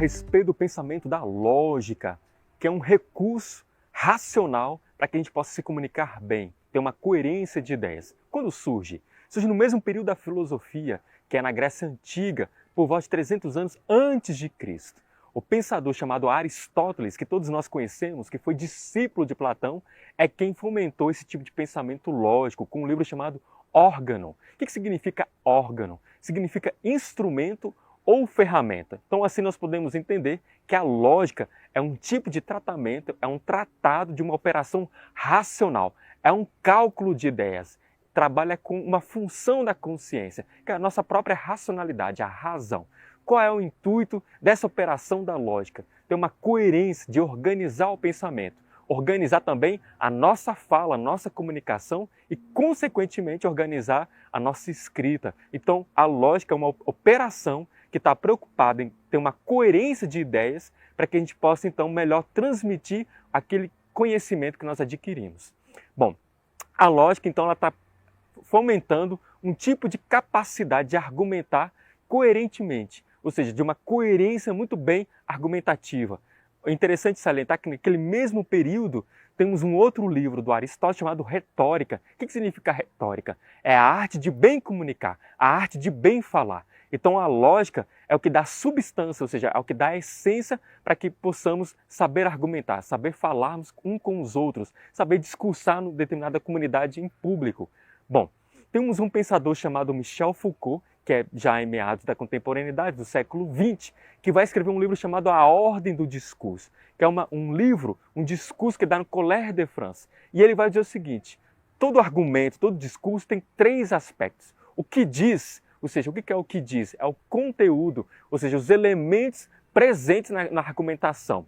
respeito do pensamento da lógica, que é um recurso racional para que a gente possa se comunicar bem, ter uma coerência de ideias. Quando surge? Surge no mesmo período da filosofia, que é na Grécia Antiga, por volta de 300 anos antes de Cristo. O pensador chamado Aristóteles, que todos nós conhecemos, que foi discípulo de Platão, é quem fomentou esse tipo de pensamento lógico com um livro chamado Órgano. O que significa órgano? Significa instrumento ou ferramenta. Então assim nós podemos entender que a lógica é um tipo de tratamento, é um tratado de uma operação racional, é um cálculo de ideias, trabalha com uma função da consciência, que é a nossa própria racionalidade, a razão. Qual é o intuito dessa operação da lógica? Ter uma coerência de organizar o pensamento, organizar também a nossa fala, a nossa comunicação e, consequentemente, organizar a nossa escrita. Então, a lógica é uma operação que está preocupada em ter uma coerência de ideias para que a gente possa, então, melhor transmitir aquele conhecimento que nós adquirimos. Bom, a lógica, então, ela está fomentando um tipo de capacidade de argumentar coerentemente, ou seja, de uma coerência muito bem argumentativa. É interessante salientar que naquele mesmo período temos um outro livro do Aristóteles chamado Retórica. O que significa retórica? É a arte de bem comunicar, a arte de bem falar. Então a lógica é o que dá substância, ou seja, é o que dá a essência para que possamos saber argumentar, saber falarmos um com os outros, saber discursar em determinada comunidade em público. Bom, temos um pensador chamado Michel Foucault, que é já em meados da contemporaneidade, do século XX, que vai escrever um livro chamado A Ordem do Discurso, que é um discurso que dá no Collège de France. E ele vai dizer o seguinte: todo argumento, todo discurso tem três aspectos. O que diz, ou seja, o que é o que diz? É o conteúdo, ou seja, os elementos presentes na argumentação,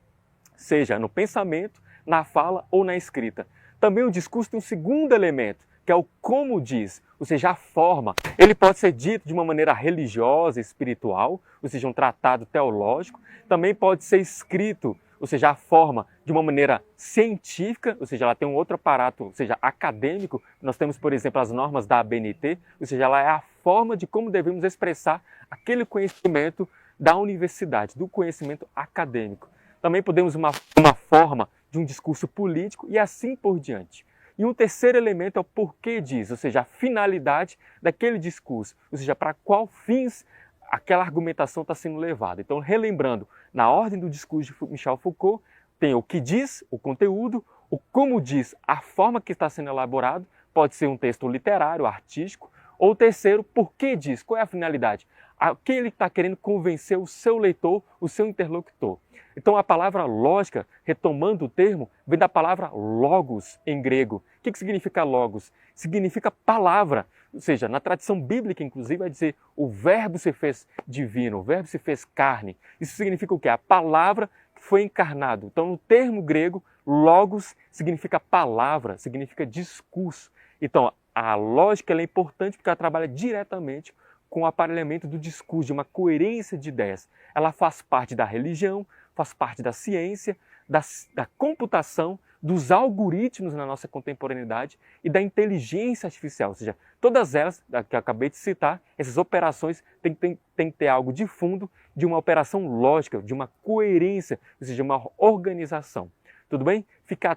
seja no pensamento, na fala ou na escrita. Também o discurso tem um segundo elemento, que é o como diz, ou seja, a forma. Ele pode ser dito de uma maneira religiosa, espiritual, ou seja, um tratado teológico. Também pode ser escrito, ou seja, a forma de uma maneira científica, ou seja, ela tem um outro aparato, ou seja, acadêmico. Nós temos, por exemplo, as normas da ABNT, ou seja, ela é a forma de como devemos expressar aquele conhecimento da universidade, do conhecimento acadêmico. Também podemos uma forma de um discurso político e assim por diante. E um terceiro elemento é o porquê diz, ou seja, a finalidade daquele discurso, ou seja, para qual fins aquela argumentação está sendo levada. Então, relembrando, na ordem do discurso de Michel Foucault, tem o que diz, o conteúdo, o como diz, a forma que está sendo elaborado, pode ser um texto literário, artístico, ou o terceiro, por que diz, qual é a finalidade? A que ele está querendo convencer o seu leitor, o seu interlocutor. Então a palavra lógica, retomando o termo, vem da palavra logos em grego. O que significa logos? Significa palavra, ou seja, na tradição bíblica inclusive vai dizer o verbo se fez divino, o verbo se fez carne. Isso significa o quê? A palavra que foi encarnado. Então no termo grego, logos significa palavra, significa discurso. Então a lógica ela é importante porque ela trabalha diretamente com o aparelhamento do discurso, de uma coerência de ideias. Ela faz parte da religião, faz parte da ciência, da computação, dos algoritmos na nossa contemporaneidade e da inteligência artificial. Ou seja, todas elas, que eu acabei de citar, essas operações têm que ter algo de fundo, de uma operação lógica, de uma coerência, ou seja, uma organização. Tudo bem? Fica